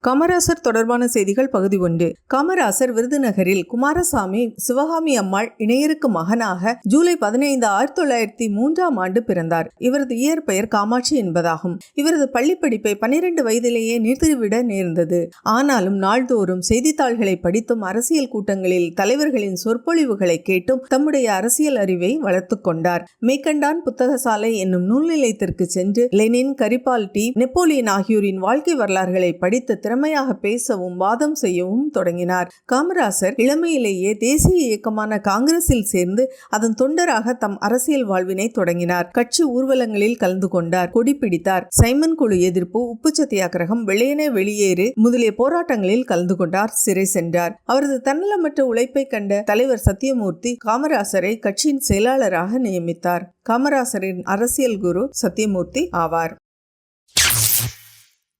காமராசர் தொடர்பான செய்திகள் பகுதி 1. காமராசர் விருதுநகரில் குமாரசாமி சிவகாமி அம்மாள் இணையருக்கு மகனாக ஜூலை 15, 1903ஆம் ஆண்டு பிறந்தார். இவரது இயற்பெயர் காமாட்சி என்பதாகும். இவரது பள்ளிப்படிப்பை 12 வயதிலேயே நிறுத்திவிட நேர்ந்தது. ஆனாலும் நாள்தோறும் செய்தித்தாள்களை படித்தும் அரசியல் கூட்டங்களில் தலைவர்களின் சொற்பொழிவுகளை கேட்டும் தம்முடைய அரசியல் அறிவை வளர்த்து கொண்டார். மேய்கண்டான் புத்தகசாலை என்னும் நூல் நிலையத்திற்கு சென்று லெனின், கரிபால்டி, நெப்போலியன் ஆகியோரின் வாழ்க்கை வரலாறுகளை படித்து திறமையாக பேசவும் வாதம் செய்யவும் தொடங்கினார். காமராசர் இளமையிலேயே தேசிய இயக்கமான காங்கிரஸில் சேர்ந்து அதன் தொண்டராக தம் அரசியல் வாழ்வினை தொடங்கினார். கட்சி ஊர்வலங்களில் கலந்து கொண்டார், கொடி பிடித்தார். சைமன் குழு எதிர்ப்பு, உப்பு சத்தியாகிரகம், வெள்ளையனே வெளியேறு முதலிய போராட்டங்களில் கலந்து கொண்டார், சிறை சென்றார். அவரது தன்னலமற்ற உழைப்பை கண்ட தலைவர் சத்தியமூர்த்தி காமராசரை கட்சியின் செயலாளராக நியமித்தார். காமராசரின் அரசியல் குரு சத்தியமூர்த்தி ஆவார்.